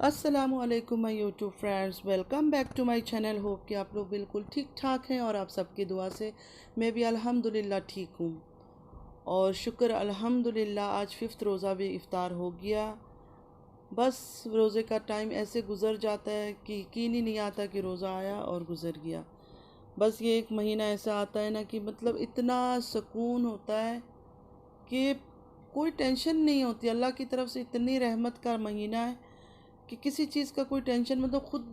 अस्सलामुअलैकुम my YouTube friends, welcome back to my channel. Hope कि आप लोग बिल्कुल ठीक ठाक हैं और आप सबकी दुआ से मैं भी अल्हम्दुलिल्लाह ठीक हूँ। और शुक्र अल्हम्दुलिल्लाह आज 5th रोज़ा भी इफ़्तार हो गया। बस रोज़े का टाइम ऐसे गुज़र जाता है कि यकीन ही नहीं आता कि रोज़ा आया और गुज़र गया। बस ये एक महीना ऐसा आता है ना कि मतलब इतना सुकून होता है कि कोई टेंशन नहीं होती। अल्लाह की तरफ से इतनी रहमत का महीना है कि किसी चीज़ का कोई टेंशन मतलब खुद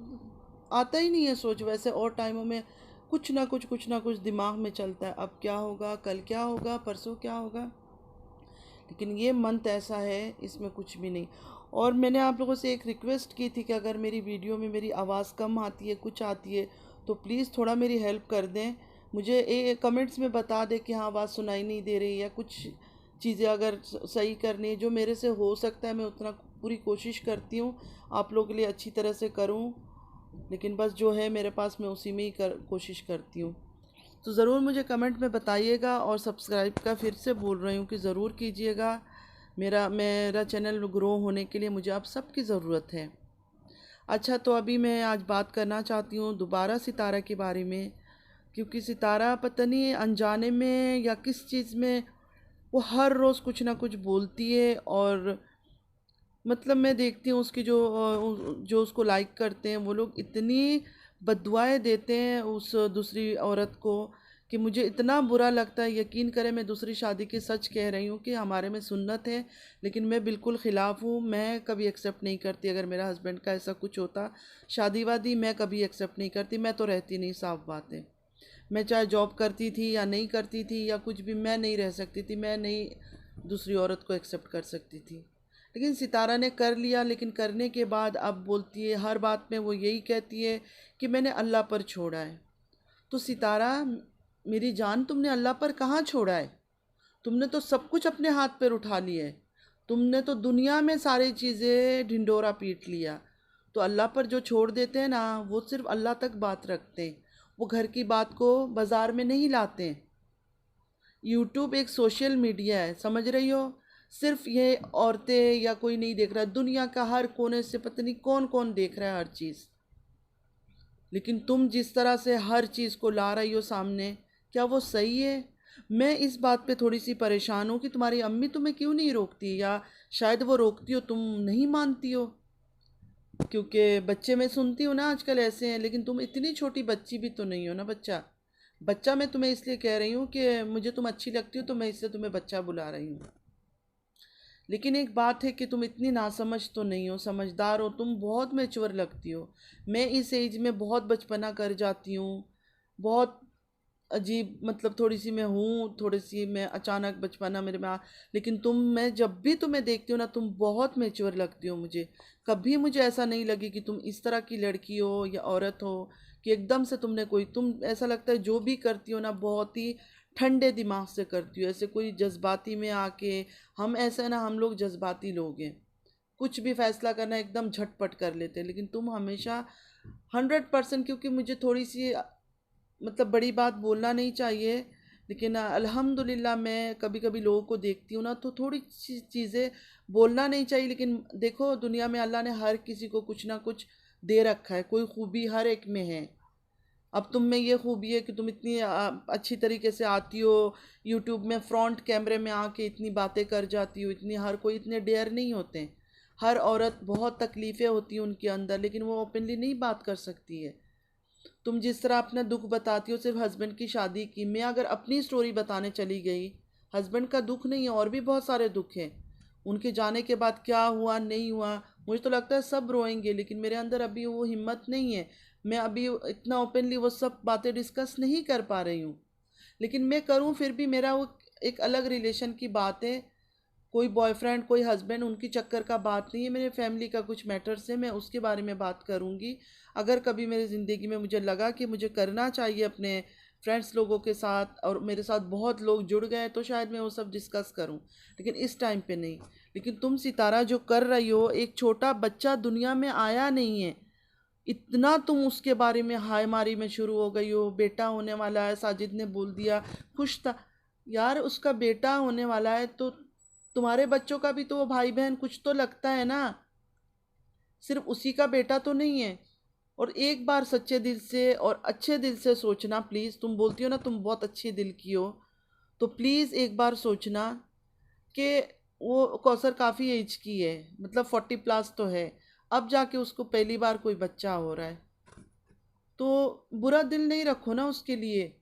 आता ही नहीं है सोच। वैसे और टाइमों में कुछ ना कुछ दिमाग में चलता है, अब क्या होगा, कल क्या होगा, परसों क्या होगा। लेकिन ये मंथ ऐसा है, इसमें कुछ भी नहीं। और मैंने आप लोगों से एक रिक्वेस्ट की थी कि अगर मेरी वीडियो में मेरी आवाज़ कम आती है, कुछ आती है, तो प्लीज़ थोड़ा मेरी हेल्प कर दें। मुझे कमेंट्स में बता दें कि हाँ आवाज़ सुनाई नहीं दे रही, या कुछ चीज़ें अगर सही करनी है, जो मेरे से हो सकता है मैं उतना पूरी कोशिश करती हूँ आप लोगों के लिए अच्छी तरह से करूँ। लेकिन बस जो है मेरे पास मैं उसी में ही कोशिश करती हूँ। तो ज़रूर मुझे कमेंट में बताइएगा, और सब्सक्राइब का फिर से बोल रही हूँ कि ज़रूर कीजिएगा। मेरा मेरा चैनल ग्रो होने के लिए मुझे आप सबकी ज़रूरत है। अच्छा, तो अभी मैं आज बात करना चाहती हूँ दोबारा सितारा के बारे में, क्योंकि सितारा पता नहीं अनजाने में या किस चीज़ में वो हर रोज़ कुछ ना कुछ बोलती है। और मतलब मैं देखती हूँ उसकी जो उसको लाइक करते हैं वो लोग इतनी बद्दुआएं देते हैं उस दूसरी औरत को कि मुझे इतना बुरा लगता है। यकीन करें, मैं दूसरी शादी की सच कह रही हूँ कि हमारे में सुन्नत है, लेकिन मैं बिल्कुल ख़िलाफ़ हूँ। मैं कभी एक्सेप्ट नहीं करती अगर मेरा हस्बैंड का ऐसा कुछ होता शादी वादी, मैं कभी एक्सेप्ट नहीं करती। मैं तो रहती नहीं, साफ बात है। मैं चाहे जॉब करती थी या नहीं करती थी या कुछ भी, मैं नहीं रह सकती थी, मैं नहीं दूसरी औरत को एक्सेप्ट कर सकती थी। लेकिन सितारा ने कर लिया। लेकिन करने के बाद अब बोलती है, हर बात में वो यही कहती है कि मैंने अल्लाह पर छोड़ा है। तो सितारा मेरी जान, तुमने अल्लाह पर कहाँ छोड़ा है? तुमने तो सब कुछ अपने हाथ पर उठा लिया है। तुमने तो दुनिया में सारी चीज़ें ढिंडोरा पीट लिया। तो अल्लाह पर जो छोड़ देते हैं ना, वो सिर्फ अल्लाह तक बात रखते हैं। वो घर की बात को बाज़ार में नहीं लाते हैं। यूट्यूब एक सोशल मीडिया है, समझ रही हो? सिर्फ ये औरतें या कोई नहीं देख रहा, दुनिया का हर कोने से पता नहीं कौन कौन देख रहा है हर चीज़। लेकिन तुम जिस तरह से हर चीज़ को ला रही हो सामने, क्या वो सही है? मैं इस बात पे थोड़ी सी परेशान हूँ कि तुम्हारी अम्मी तुम्हें क्यों नहीं रोकती, या शायद वो रोकती हो तुम नहीं मानती हो। क्योंकि बच्चे मैं सुनती हूँ ना आजकल ऐसे हैं, लेकिन तुम इतनी छोटी बच्ची भी तो नहीं हो ना। बच्चा बच्चा मैं तुम्हें इसलिए कह रही हूँ कि मुझे तुम अच्छी लगती हो, तो मैं इससे तुम्हें बच्चा बुला रही हूँ। लेकिन एक बात है कि तुम इतनी नासमझ तो नहीं हो, समझदार हो, तुम बहुत मैच्योर लगती हो। मैं इस एज में बहुत बचपना कर जाती हूँ, बहुत अजीब, मतलब थोड़ी सी मैं हूँ, थोड़ी सी मैं अचानक बचपना मेरे में लेकिन मैं जब भी तुम्हें देखती हो ना, तुम बहुत मैच्योर लगती हो मुझे। कभी मुझे ऐसा नहीं लगी कि तुम इस तरह की लड़की हो या औरत हो कि एकदम से तुमने कोई, तुम ऐसा लगता है जो भी करती हो ना बहुत ही ठंडे दिमाग से करती हो, ऐसे कोई जज्बाती में आके। हम ऐसा ना, हम लोग जज्बाती लोग हैं, कुछ भी फैसला करना एकदम झटपट कर लेते हैं। लेकिन तुम हमेशा 100%, क्योंकि मुझे थोड़ी सी मतलब बड़ी बात बोलना नहीं चाहिए, लेकिन अल्हम्दुलिल्लाह मैं कभी कभी लोगों को देखती हूँ ना, तो थोड़ी चीज़ें बोलना नहीं चाहिए। लेकिन देखो, दुनिया में अल्लाह ने हर किसी को कुछ ना कुछ दे रखा है, कोई खूबी हर एक में है। अब तुम में ये खूबी है कि तुम इतनी अच्छी तरीके से आती हो, यूट्यूब में फ्रंट कैमरे में आके इतनी बातें कर जाती हो। इतनी, हर कोई इतने डेयर नहीं होते हैं। हर औरत, बहुत तकलीफ़ें होती हैं उनके अंदर, लेकिन वो ओपनली नहीं बात कर सकती है। तुम जिस तरह अपना दुख बताती हो सिर्फ हस्बैंड की शादी की, मैं अगर अपनी स्टोरी बताने चली गई, हस्बैंड का दुख नहीं है, और भी बहुत सारे दुख हैं। उनके जाने के बाद क्या हुआ नहीं हुआ, मुझे तो लगता है सब रोएंगे, लेकिन मेरे अंदर अभी वो हिम्मत नहीं है। मैं अभी इतना ओपनली वो सब बातें डिस्कस नहीं कर पा रही हूँ। लेकिन मैं करूँ फिर भी, मेरा वो एक अलग रिलेशन की बात है। कोई बॉयफ्रेंड, कोई हस्बैंड, उनकी चक्कर का बात नहीं है। मेरे फैमिली का कुछ मैटर्स है, मैं उसके बारे में बात करूँगी। अगर कभी मेरी ज़िंदगी में मुझे लगा कि मुझे करना चाहिए अपने फ्रेंड्स लोगों के साथ, और मेरे साथ बहुत लोग जुड़ गए, तो शायद मैं वो सब डिस्कस करूं, लेकिन इस टाइम पे नहीं। लेकिन तुम सितारा जो कर रही हो, एक छोटा बच्चा दुनिया में आया नहीं है, इतना तुम उसके बारे में हाय मारी में शुरू हो गई हो। बेटा होने वाला है, साजिद ने बोल दिया, खुश था। यार उसका बेटा होने वाला है, तो तुम्हारे बच्चों का भी तो वो भाई बहन कुछ तो लगता है ना। सिर्फ उसी का बेटा तो नहीं है। और एक बार सच्चे दिल से और अच्छे दिल से सोचना प्लीज़। तुम बोलती हो ना तुम बहुत अच्छे दिल की हो, तो प्लीज़ एक बार सोचना कि वो कौसर काफ़ी एज की है, मतलब 40+ तो है, अब जाके उसको पहली बार कोई बच्चा हो रहा है, तो बुरा दिल नहीं रखो ना उसके लिए।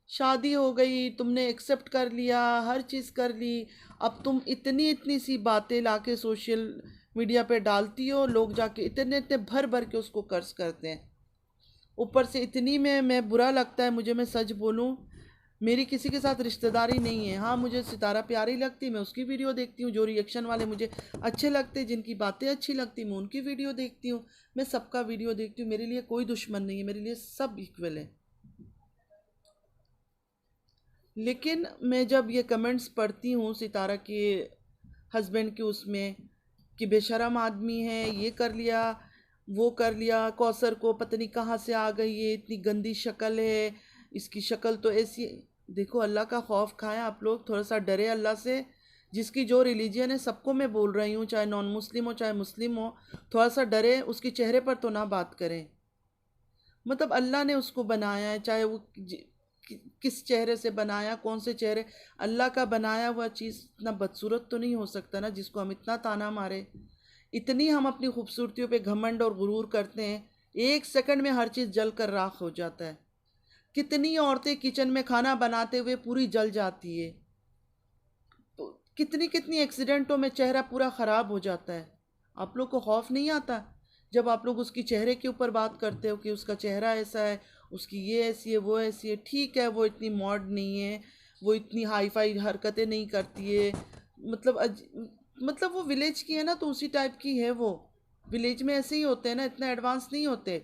शादी हो गई, तुमने एक्सेप्ट कर लिया, हर चीज़ कर ली, अब तुम इतनी इतनी सी बातें लाके सोशल मीडिया पे डालती हो, लोग जाके इतने इतने भर भर के उसको कर्ज करते हैं। ऊपर से इतनी में मैं बुरा लगता है मुझे, मैं सच बोलूं, मेरी किसी के साथ रिश्तेदारी नहीं है। हाँ, मुझे सितारा प्यारी लगती, मैं उसकी वीडियो देखती हूँ, जो रिएक्शन वाले मुझे अच्छे लगते, जिनकी बातें अच्छी लगती, मैं उनकी वीडियो देखती हूँ, मैं सबका वीडियो देखती हूँ। मेरे लिए कोई दुश्मन नहीं है, मेरे लिए सब इक्वल है। लेकिन मैं जब ये कमेंट्स पढ़ती हूँ सितारा के हस्बैंड के उसमें, कि बेशरम आदमी है, ये कर लिया वो कर लिया, कौसर को पता नहीं कहाँ से आ गई है, इतनी गंदी शक्ल है, इसकी शक्ल तो ऐसी। देखो, अल्लाह का खौफ खाएं आप लोग, थोड़ा सा डरे अल्लाह से। जिसकी जो रिलीजन है, सबको मैं बोल रही हूँ, चाहे नॉन मुस्लिम हो चाहे मुस्लिम हो, थोड़ा सा डरे, उसके चेहरे पर तो ना बात करें। मतलब अल्लाह ने उसको बनाया है, चाहे वो किस चेहरे से बनाया, कौन से चेहरे, अल्लाह का बनाया हुआ चीज़ इतना बदसूरत तो नहीं हो सकता ना, जिसको हम इतना ताना मारे। इतनी हम अपनी खूबसूरतियों पे घमंड और गुरूर करते हैं, 1 सेकंड में हर चीज़ जल कर राख हो जाता है। कितनी औरतें किचन में खाना बनाते हुए पूरी जल जाती है, तो कितनी कितनी एक्सीडेंटों में चेहरा पूरा ख़राब हो जाता है। आप लोग को खौफ नहीं आता जब आप लोग उसकी चेहरे के ऊपर बात करते हो कि उसका चेहरा ऐसा है, उसकी ये ऐसी है, वो ऐसी है। ठीक है, वो इतनी मॉड नहीं है, वो इतनी हाई फाई हरकतें नहीं करती है, मतलब मतलब वो विलेज की है ना, तो उसी टाइप की है वो। विलेज में ऐसे ही होते हैं ना, इतना एडवांस नहीं होते।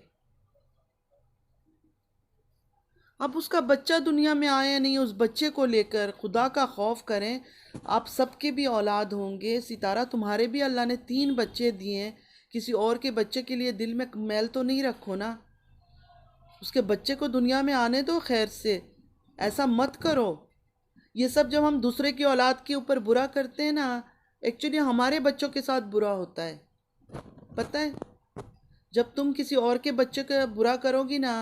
अब उसका बच्चा दुनिया में आया नहीं, उस बच्चे को लेकर खुदा का खौफ करें। आप सबके भी औलाद होंगे सितारा, तुम्हारे भी अल्लाह ने 3 बच्चे दिए हैं, किसी और के बच्चे के लिए दिल में मैल तो नहीं रखो ना। उसके बच्चे को दुनिया में आने दो खैर से, ऐसा मत करो। ये सब जब हम दूसरे की औलाद के ऊपर बुरा करते हैं ना, एक्चुअली हमारे बच्चों के साथ बुरा होता है, पता है। जब तुम किसी और के बच्चे का बुरा करोगी ना,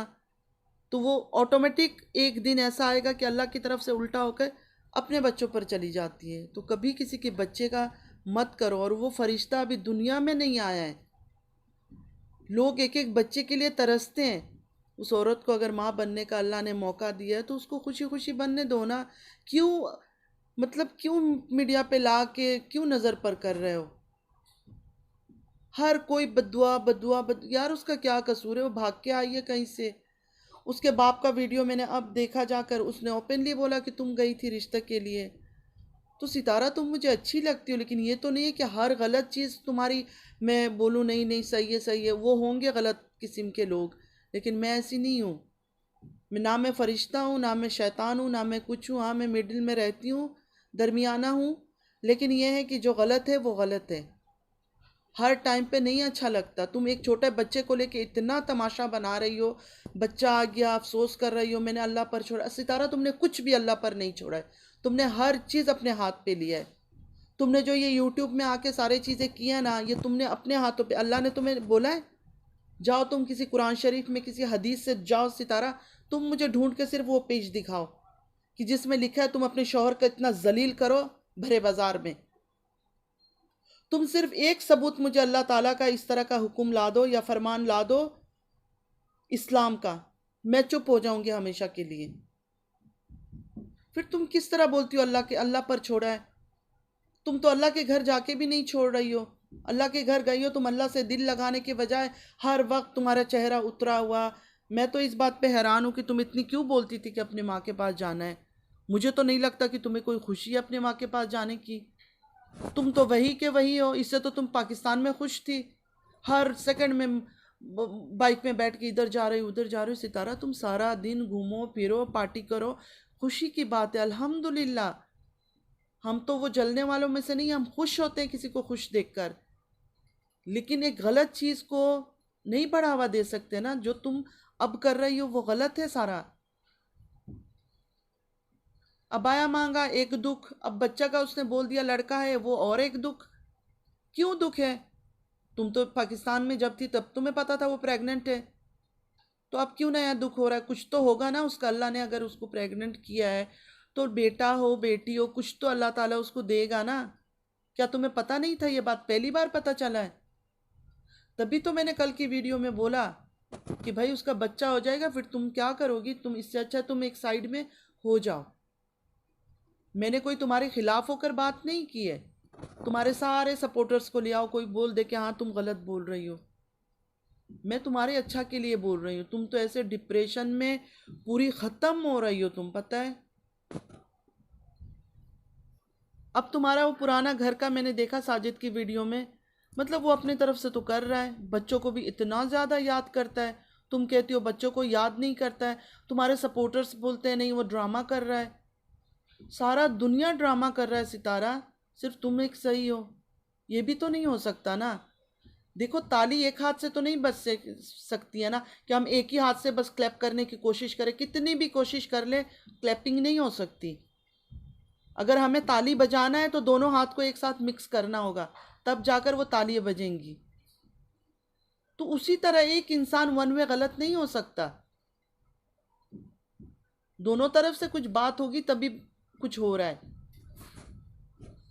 तो वो ऑटोमेटिक एक दिन ऐसा आएगा कि अल्लाह की तरफ से उल्टा होकर अपने बच्चों पर चली जाती है। तो कभी किसी के बच्चे का मत करो। और वो फरिश्ता अभी दुनिया में नहीं आया है, लोग एक एक बच्चे के लिए तरसते हैं। उस औरत को अगर माँ बनने का अल्लाह ने मौका दिया है, तो उसको खुशी खुशी बनने दो ना। क्यों, मतलब क्यों मीडिया पे ला के क्यों नज़र पर कर रहे हो? हर कोई बद्दुआ बद्दुआ यार उसका क्या कसूर है? वो भाग के आई है कहीं से। उसके बाप का वीडियो मैंने अब देखा जाकर, उसने ओपनली बोला कि तुम गई थी रिश्ते के लिए। तो सितारा, तुम मुझे अच्छी लगती हो, लेकिन ये तो नहीं है कि हर गलत चीज़ तुम्हारी मैं बोलूँ नहीं नहीं सही है सही है। वो होंगे गलत किस्म के लोग, लेकिन मैं ऐसी नहीं हूँ। मैं ना मैं फरिश्ता हूँ, ना मैं शैतान हूँ, ना मैं कुछ हूँ। हाँ, मैं मिडिल में रहती हूँ, दरमियाना हूँ। लेकिन यह है कि जो गलत है वो गलत है, हर टाइम पे नहीं अच्छा लगता। तुम एक छोटे बच्चे को लेके इतना तमाशा बना रही हो, बच्चा आ गया अफसोस कर रही हो मैंने अल्लाह पर छोड़ा। सितारा, तुमने कुछ भी अल्लाह पर नहीं छोड़ा है, तुमने हर चीज़ अपने हाथ पे लिया है। तुमने जो ये यूट्यूब में आके सारी चीज़ें की है ना, ये तुमने अपने हाथों पे, अल्लाह ने तुम्हें बोला है जाओ तुम किसी कुरान शरीफ में किसी हदीस से जाओ सितारा, तुम मुझे ढूंढ के सिर्फ वो पेज दिखाओ कि जिसमें लिखा है तुम अपने शौहर का इतना जलील करो भरे बाजार में। तुम सिर्फ एक सबूत मुझे अल्लाह ताला का इस तरह का हुक्म ला दो या फरमान ला दो इस्लाम का, मैं चुप हो जाऊंगी हमेशा के लिए। फिर तुम किस तरह बोलती हो अल्लाह के, अल्लाह पर छोड़ा है? तुम तो अल्लाह के घर जाके भी नहीं छोड़ रही हो। अल्लाह के घर गई हो, तुम अल्लाह से दिल लगाने के बजाय हर वक्त तुम्हारा चेहरा उतरा हुआ। मैं तो इस बात पे हैरान हूँ कि तुम इतनी क्यों बोलती थी कि अपने माँ के पास जाना है। मुझे तो नहीं लगता कि तुम्हें कोई खुशी है अपने माँ के पास जाने की। तुम तो वही के वही हो, इससे तो तुम पाकिस्तान में खुश थी। हर सेकंड में बाइक में बैठ के इधर जा रही हो उधर जा रही हो। सितारा, तुम सारा दिन घूमो फिरो पार्टी करो, खुशी की बात है, अल्हम्दुलिल्लाह। हम तो वो जलने वालों में से नहीं, हम खुश होते हैं किसी को खुश देखकर। लेकिन एक गलत चीज़ को नहीं बढ़ावा दे सकते ना। जो तुम अब कर रही हो वो गलत है सारा। अबाया मांगा एक दुख, अब बच्चा का उसने बोल दिया लड़का है, वो और एक दुख। क्यों दुख है? तुम तो पाकिस्तान में जब थी तब तुम्हें पता था वो प्रेग्नेंट है, तो अब क्यों नया दुख हो रहा है? कुछ तो होगा ना उसका, अल्लाह ने अगर उसको प्रेग्नेंट किया है तो बेटा हो बेटी हो कुछ तो अल्लाह ताला उसको देगा ना। क्या तुम्हें पता नहीं था? ये बात पहली बार पता चला है? तभी तो मैंने कल की वीडियो में बोला कि भाई उसका बच्चा हो जाएगा फिर तुम क्या करोगी? तुम इससे अच्छा तुम एक साइड में हो जाओ। मैंने कोई तुम्हारे खिलाफ होकर बात नहीं की है। तुम्हारे सारे सपोर्टर्स को ले आओ, कोई बोल दे कि हाँ तुम गलत बोल रही हो, मैं तुम्हारे अच्छा के लिए बोल रही हूँ। तुम तो ऐसे डिप्रेशन में पूरी ख़त्म हो रही हो, तुम पता है। अब तुम्हारा वो पुराना घर का मैंने देखा साजिद की वीडियो में, मतलब वो अपनी तरफ से तो कर रहा है, बच्चों को भी इतना ज़्यादा याद करता है। तुम कहती हो बच्चों को याद नहीं करता है, तुम्हारे सपोर्टर्स बोलते हैं नहीं वो ड्रामा कर रहा है। सारा दुनिया ड्रामा कर रहा है सितारा, सिर्फ तुम एक सही हो। ये भी तो नहीं हो सकता ना। देखो ताली एक हाथ से तो नहीं बज सकती है ना, कि हम एक ही हाथ से बस क्लैप करने की कोशिश करें, कितनी भी कोशिश कर ले क्लैपिंग नहीं हो सकती। अगर हमें ताली बजाना है तो दोनों हाथ को एक साथ मिक्स करना होगा, तब जाकर वो तालियां बजेंगी। तो उसी तरह एक इंसान वन वे गलत नहीं हो सकता, दोनों तरफ से कुछ बात होगी तभी कुछ हो रहा है।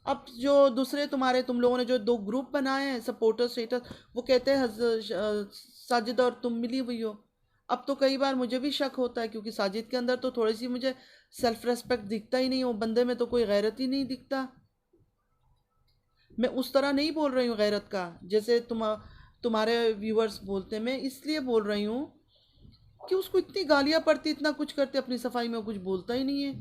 अब जो दूसरे तुम्हारे तुम लोगों ने जो दो ग्रुप बनाए हैं सपोर्टर स्टेटस, वो कहते हैं साजिद और तुम मिली हुई हो। अब तो कई बार मुझे भी शक होता है, क्योंकि साजिद के अंदर तो थोड़ी सी मुझे सेल्फ रेस्पेक्ट दिखता ही नहीं, वो बंदे में तो कोई गैरत ही नहीं दिखता। मैं उस तरह नहीं बोल रही हूँ गैरत का जैसे तुम्हारे व्यूअर्स बोलते हैं। मैं इसलिए बोल रही हूँ कि उसको इतनी गालियाँ पड़ती, इतना कुछ करते, अपनी सफाई में कुछ बोलता ही नहीं है।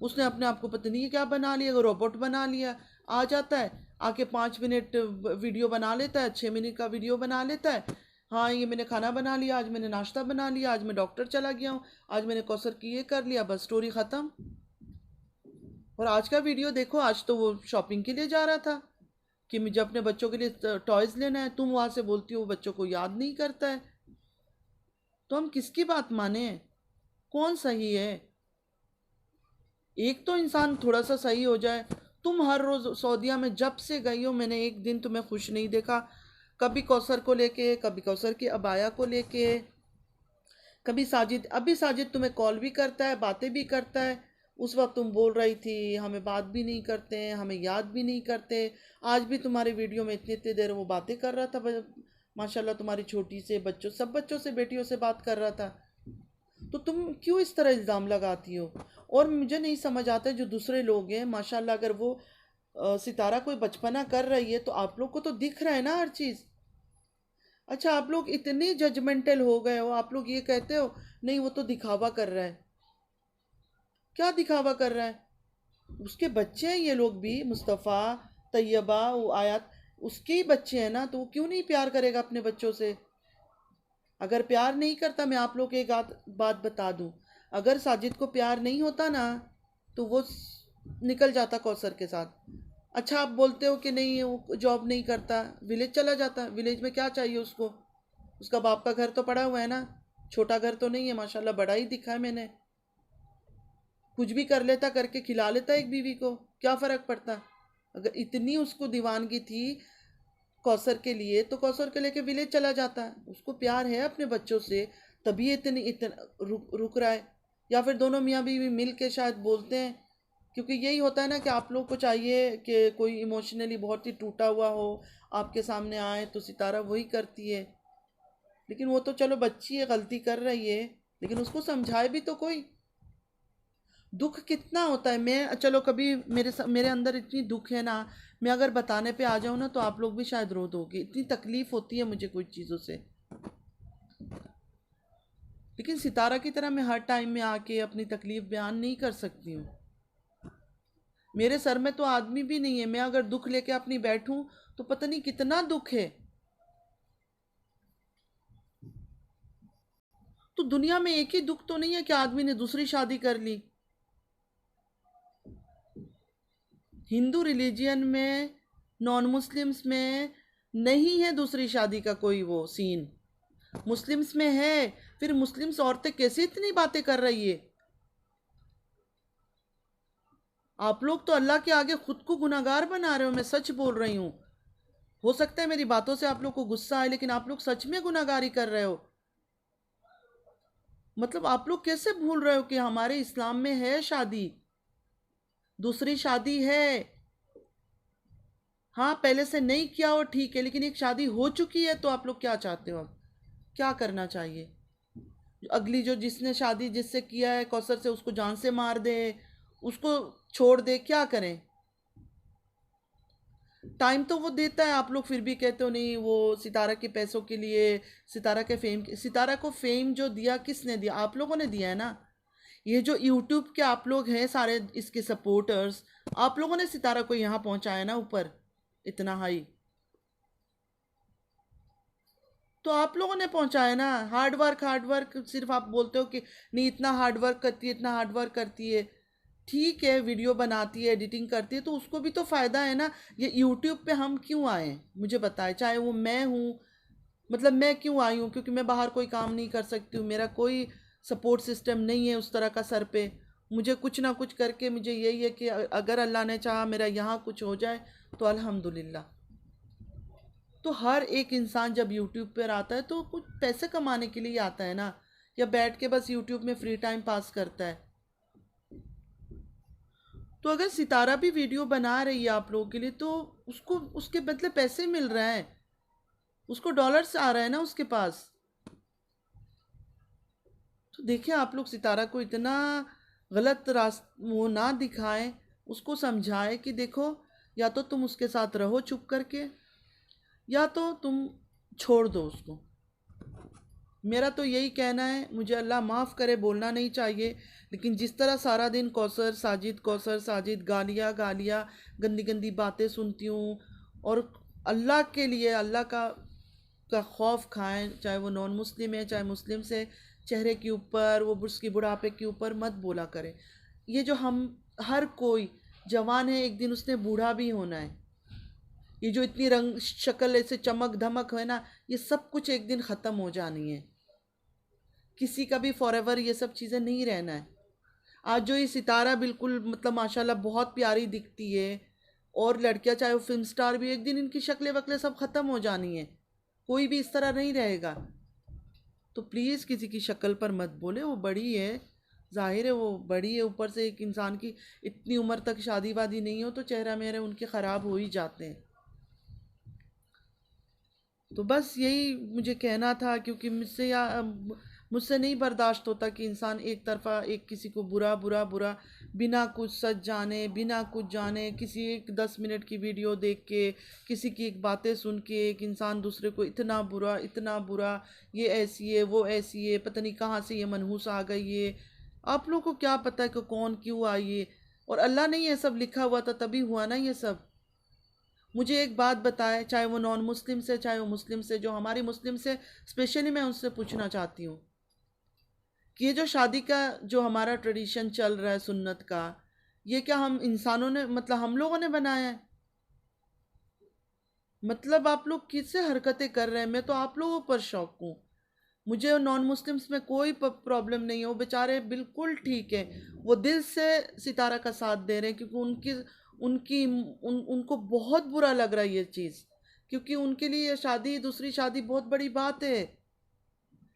उसने अपने आप को पता नहीं क्या बना लिया, रोबोट बना लिया। आ जाता है, आके 5 मिनट वीडियो बना लेता है, 6 मिनट का वीडियो बना लेता है। हाँ ये मैंने खाना बना लिया, आज मैंने नाश्ता बना लिया, आज मैं डॉक्टर चला गया हूँ, आज मैंने कौसर की ये कर लिया, बस स्टोरी ख़त्म। और आज का वीडियो देखो, आज तो वो शॉपिंग के लिए जा रहा था कि मुझे अपने बच्चों के लिए टॉयज़ लेना है। तुम वहाँ से बोलती हो बच्चों को याद नहीं करता है। तो हम किसकी बात माने? कौन सही है? एक तो इंसान थोड़ा सा सही हो जाए। तुम हर रोज़ सऊदीया में जब से गई हो, मैंने एक दिन तुम्हें खुश नहीं देखा। कभी कौसर को लेके, कभी कौसर की अबाया को लेके, कभी साजिद। अभी साजिद तुम्हें कॉल भी करता है, बातें भी करता है। उस वक्त तुम बोल रही थी हमें बात भी नहीं करते हैं, हमें याद भी नहीं करते। आज भी तुम्हारे वीडियो में इतनी इतनी देर वो बातें कर रहा था, माशाल्लाह तुम्हारी छोटी से बच्चों, सब बच्चों से, बेटियों से बात कर रहा था। तो तुम क्यों इस तरह इल्ज़ाम लगाती हो? और मुझे नहीं समझ आता जो दूसरे लोग हैं, माशाल्लाह अगर वो सितारा कोई बचपना कर रही है तो आप लोग को तो दिख रहा है ना हर चीज़। अच्छा आप लोग इतने जजमेंटल हो गए हो, आप लोग ये कहते हो नहीं वो तो दिखावा कर रहा है। क्या दिखावा कर रहा है? उसके बच्चे हैं ये लोग भी, मुस्तफ़ा, तैयबा, वो आयत, उसके ही बच्चे हैं ना, तो वो क्यों नहीं प्यार करेगा अपने बच्चों से? अगर प्यार नहीं करता, मैं आप लोग को एक बात बता दूं, अगर साजिद को प्यार नहीं होता ना तो वो निकल जाता कौसर के साथ। अच्छा आप बोलते हो कि नहीं वो जॉब नहीं करता, विलेज चला जाता। विलेज में क्या चाहिए उसको? उसका बाप का घर तो पड़ा हुआ है ना, छोटा घर तो नहीं है, माशाल्लाह बड़ा ही दिखा है मैंने। कुछ भी कर लेता, करके खिला लेता एक बीवी को, क्या फ़र्क पड़ता? अगर इतनी उसको दीवानगी थी कौसर के लिए तो कौसर के लेके विलेज चला जाता है। उसको प्यार है अपने बच्चों से, तभी इतना रुक रहा है। या फिर दोनों मियाँ बीवी मिल के शायद बोलते हैं, क्योंकि यही होता है ना कि आप लोग को चाहिए कि कोई इमोशनली बहुत ही टूटा हुआ हो, आपके सामने आए तो सितारा वही करती है। लेकिन वो तो चलो बच्ची है, गलती कर रही है, लेकिन उसको समझाए भी तो कोई। दुख कितना होता है। मैं चलो कभी मेरे अंदर इतनी दुख है ना, मैं अगर बताने पे आ जाऊँ ना तो आप लोग भी शायद रो दोगे, इतनी तकलीफ़ होती है मुझे कुछ चीज़ों से। लेकिन सितारा की तरह मैं हर टाइम में आके अपनी तकलीफ़ बयान नहीं कर सकती हूँ। मेरे सर में तो आदमी भी नहीं है, मैं अगर दुख लेके अपनी बैठूँ तो पता नहीं कितना दुख है। तो दुनिया में एक ही दुख तो नहीं है कि आदमी ने दूसरी शादी कर ली। हिंदू रिलीजियन में, नॉन मुस्लिम्स में नहीं है दूसरी शादी का कोई वो सीन, मुस्लिम्स में है। फिर मुस्लिम्स औरतें कैसे इतनी बातें कर रही है? आप लोग तो अल्लाह के आगे खुद को गुनाहगार बना रहे हो, मैं सच बोल रही हूँ। हो सकता है मेरी बातों से आप लोग को गुस्सा आए, लेकिन आप लोग सच में गुनाहगारी कर रहे हो। मतलब आप लोग कैसे भूल रहे हो कि हमारे इस्लाम में है शादी, दूसरी शादी है। हाँ, पहले से नहीं किया हो ठीक है, लेकिन एक शादी हो चुकी है, तो आप लोग क्या चाहते हो? अब क्या करना चाहिए? अगली जो जिसने शादी जिससे किया है कौसर से, उसको जान से मार दे, उसको छोड़ दे, क्या करें? टाइम तो वो देता है, आप लोग फिर भी कहते हो नहीं, वो सितारा के पैसों के लिए, सितारा के फेम, सितारा को फेम जो दिया किसने दिया? आप लोगों ने दिया है ना। ये जो यूट्यूब के आप लोग हैं सारे इसके सपोर्टर्स, आप लोगों ने सितारा को यहाँ पहुँचाया ना ऊपर, इतना हाई तो आप लोगों ने पहुंचाया ना। हार्ड वर्क सिर्फ आप बोलते हो कि नहीं इतना हार्ड वर्क करती है, इतना हार्ड वर्क करती है। ठीक है, वीडियो बनाती है, एडिटिंग करती है, तो उसको भी तो फ़ायदा है ना। ये यूट्यूब पे हम क्यों आए मुझे बताए, चाहे वो मैं हूँ, मतलब मैं क्यों आई हूँ? क्योंकि मैं बाहर कोई काम नहीं कर सकती हूँ, मेरा कोई सपोर्ट सिस्टम नहीं है उस तरह का सर पे। मुझे कुछ ना कुछ करके, मुझे यही है कि अगर अल्लाह ने चाहा मेरा यहाँ कुछ हो जाए तो अल्हम्दुलिल्लाह। तो हर एक इंसान जब यूट्यूब पर आता है तो कुछ पैसे कमाने के लिए आता है ना, या बैठ के बस यूट्यूब में फ्री टाइम पास करता है? तो अगर सितारा भी वीडियो बना रही है आप लोगों के लिए, तो उसको उसके बदले पैसे मिल रहा है, उसको डॉलर्स आ रहा है ना उसके पास। तो देखिए, आप लोग सितारा को इतना गलत वो ना दिखाएं, उसको समझाएं कि देखो, या तो तुम उसके साथ रहो चुप करके, या तो तुम छोड़ दो उसको। मेरा तो यही कहना है, मुझे अल्लाह माफ़ करे, बोलना नहीं चाहिए, लेकिन जिस तरह सारा दिन कौसर साजिद गालियाँ गालियाँ, गंदी गंदी बातें सुनती हूँ। और अल्लाह के लिए, अल्लाह का खौफ खाएं, चाहे वो नॉन मुस्लिम है चाहे मुस्लिम से, चेहरे के ऊपर वो उसकी बुढ़ापे के ऊपर मत बोला करें। ये जो हम, हर कोई जवान है, एक दिन उसने बूढ़ा भी होना है। ये जो इतनी रंग शक्ल ऐसे चमक धमक है ना, ये सब कुछ एक दिन ख़त्म हो जानी है। किसी का भी फॉरएवर ये सब चीज़ें नहीं रहना है। आज जो ये सितारा बिल्कुल मतलब माशाल्लाह बहुत प्यारी दिखती है, और लड़कियां चाहे वो फिल्म स्टार भी, एक दिन इनकी शक्लें वकलें सब ख़त्म हो जानी है, कोई भी इस तरह नहीं रहेगा। तो प्लीज़ किसी की शक्ल पर मत बोले। वो बड़ी है, जाहिर है वो बड़ी है, ऊपर से एक इंसान की इतनी उम्र तक शादी वादी नहीं हो तो चेहरा मेरे उनके ख़राब हो ही जाते हैं। तो बस यही मुझे कहना था, क्योंकि मुझसे नहीं बर्दाश्त होता कि इंसान एक तरफा एक किसी को बुरा बुरा बुरा, बिना कुछ सच जाने, बिना कुछ जाने, किसी एक 10 मिनट की वीडियो देख के, किसी की एक बातें सुन के एक इंसान दूसरे को इतना बुरा इतना बुरा, ये ऐसी है वो ऐसी है, पता नहीं कहाँ से ये मनहूस आ गई है। आप लोग को क्या पता है कि कौन क्यों आई है? और अल्लाह ने ये सब लिखा हुआ था तभी हुआ ना ये सब। मुझे एक बात बताए, चाहे वो नॉन मुस्लिम से चाहे वो मुस्लिम से, जो हमारी मुस्लिम से स्पेशली मैं उनसे पूछना चाहती हूँ कि ये जो शादी का जो हमारा ट्रेडिशन चल रहा है सुन्नत का, ये क्या हम इंसानों ने, मतलब हम लोगों ने बनाया है? मतलब आप लोग किससे हरकतें कर रहे हैं? मैं तो आप लोगों पर शौक हूँ। मुझे नॉन मुस्लिम्स में कोई प्रॉब्लम नहीं है, वो बेचारे बिल्कुल ठीक है, वो दिल से सितारा का साथ दे रहे हैं, क्योंकि उनको बहुत बुरा लग रहा है ये चीज़, क्योंकि उनके लिए ये शादी, दूसरी शादी बहुत बड़ी बात है।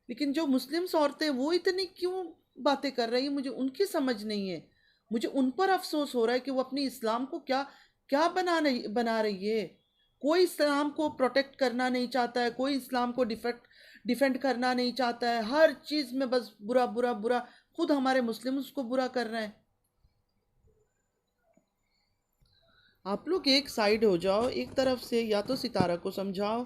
लेकिन जो मुस्लिम्स औरतें वो इतनी क्यों बातें कर रही हैं, मुझे उनकी समझ नहीं है। मुझे उन पर अफसोस हो रहा है कि वो अपनी इस्लाम को क्या क्या बना रही है। कोई इस्लाम को प्रोटेक्ट करना नहीं चाहता है, कोई इस्लाम को डिफेंड करना नहीं चाहता है, हर चीज़ में बस बुरा बुरा बुरा। खुद हमारे मुस्लिम उसको बुरा कर रहे हैं। आप लोग एक साइड हो जाओ, एक तरफ से या तो सितारा को समझाओ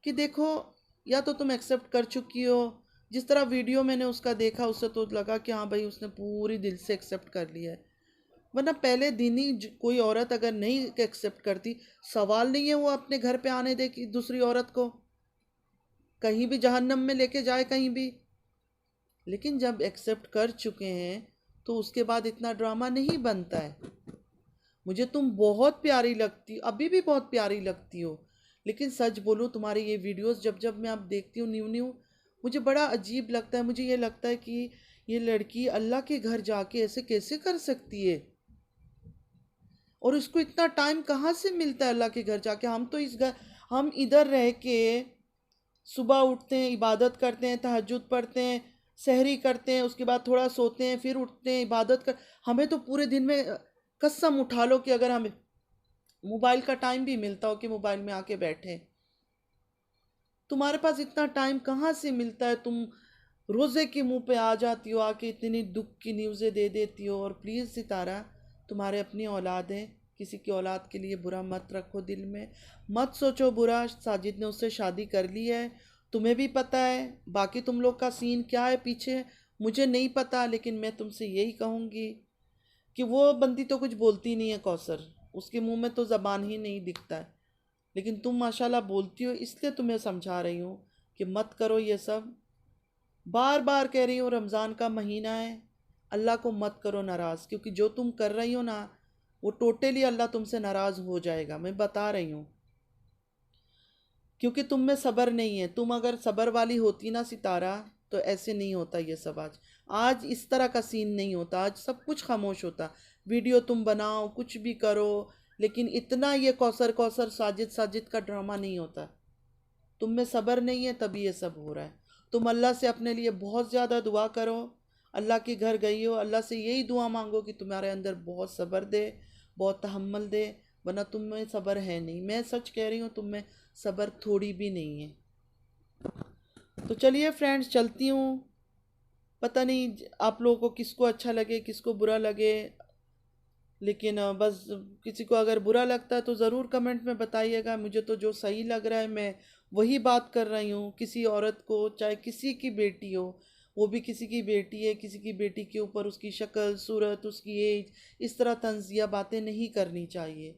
कि देखो, या तो तुम एक्सेप्ट कर चुकी हो, जिस तरह वीडियो मैंने उसका देखा उससे तो लगा कि हाँ भाई उसने पूरी दिल से एक्सेप्ट कर लिया है। वरना पहले दिन ही कोई औरत अगर नहीं एक्सेप्ट करती, सवाल नहीं है वो अपने घर पे आने दे कि दूसरी औरत को कहीं भी जहन्नम में लेके जाए कहीं भी। लेकिन जब एक्सेप्ट कर चुके हैं तो उसके बाद इतना ड्रामा नहीं बनता है। मुझे तुम बहुत प्यारी लगती, अभी भी बहुत प्यारी लगती हो, लेकिन सच बोलूँ, तुम्हारी ये वीडियोस जब जब मैं अब देखती हूँ न्यू न्यू, मुझे बड़ा अजीब लगता है। मुझे ये लगता है कि ये लड़की अल्लाह के घर जाके ऐसे कैसे कर सकती है, और इसको इतना टाइम कहाँ से मिलता है अल्लाह के घर जाके? हम तो इस घर, हम इधर रह के सुबह उठते हैं, इबादत करते हैं, तहज्जुद पढ़ते हैं, सहरी करते हैं, उसके बाद थोड़ा सोते हैं, फिर उठते हैं, इबादत कर। हमें तो पूरे दिन में कसम उठा लो कि अगर हमें मोबाइल का टाइम भी मिलता हो कि मोबाइल में आके बैठे, तुम्हारे पास इतना टाइम कहाँ से मिलता है? तुम रोज़े के मुंह पे आ जाती हो, आके इतनी दुख की न्यूज़ें दे देती हो। और प्लीज़ सितारा, तुम्हारे अपनी औलाद है, किसी की औलाद के लिए बुरा मत रखो दिल में, मत सोचो बुरा। साजिद ने उससे शादी कर ली है, तुम्हें भी पता है। बाकी तुम लोग का सीन क्या है पीछे मुझे नहीं पता, लेकिन मैं तुमसे यही कहूँगी कि वो बंदी तो कुछ बोलती नहीं है कौसर, उसके मुंह में तो ज़बान ही नहीं दिखता है, लेकिन तुम माशाल्लाह बोलती हो, इसलिए तुम्हें समझा रही हूँ कि मत करो ये सब। बार बार कह रही हूँ, रमज़ान का महीना है, अल्लाह को मत करो नाराज़, क्योंकि जो तुम कर रही हो ना, वो टोटली अल्लाह तुमसे नाराज़ हो जाएगा, मैं बता रही हूँ। क्योंकि तुम में सब्र नहीं है। तुम अगर सब्र वाली होती ना सितारा, तो ऐसे नहीं होता ये सब। आज इस तरह का सीन नहीं होता, आज सब कुछ खामोश होता। वीडियो तुम बनाओ, कुछ भी करो, लेकिन इतना ये कौसर कौसर साजिद साजिद का ड्रामा नहीं होता। तुम में सब्र नहीं है, तभी ये सब हो रहा है। तुम अल्लाह से अपने लिए बहुत ज़्यादा दुआ करो। अल्लाह के घर गई हो, अल्लाह से यही दुआ मांगो कि तुम्हारे अंदर बहुत सब्र दे, बहुत तहम्मुल दे, वरना तुम में सब्र है नहीं। मैं सच कह रही हूँ, तुम में सब्र थोड़ी भी नहीं है। तो चलिए फ्रेंड्स, चलती हूँ। पता नहीं आप लोगों को किसको अच्छा लगे, किसको बुरा लगे, लेकिन बस किसी को अगर बुरा लगता है तो ज़रूर कमेंट में बताइएगा। मुझे तो जो सही लग रहा है मैं वही बात कर रही हूँ। किसी औरत को, चाहे किसी की बेटी हो, वो भी किसी की बेटी है, किसी की बेटी के ऊपर उसकी शक्ल सूरत, उसकी एज, इस तरह तंजिया बातें नहीं करनी चाहिए।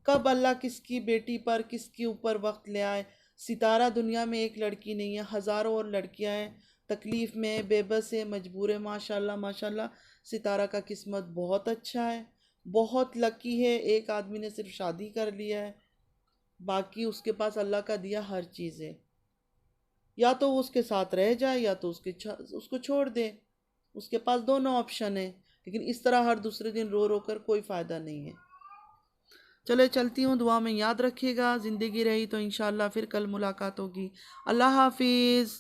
कब अल्लाह किसकी बेटी पर, किसके ऊपर वक्त ले आए। सितारा दुनिया में एक लड़की नहीं है, हज़ारों और लड़कियां हैं, तकलीफ़ में, बेबस है, मजबूर है। माशाल्लाह माशाल्लाह, सितारा का किस्मत बहुत अच्छा है, बहुत लकी है। एक आदमी ने सिर्फ शादी कर लिया है, बाकी उसके पास अल्लाह का दिया हर चीज़ है। या तो वो उसके साथ रह जाए, या तो उसको छोड़ दे। उसके पास दोनों ऑप्शन है, लेकिन इस तरह हर दूसरे दिन रो रो कर कोई फ़ायदा नहीं है। चले चलती हूँ, दुआ में याद रखिएगा। ज़िंदगी रही तो इंशाल्लाह फिर कल मुलाकात होगी। अल्लाह हाफिज़।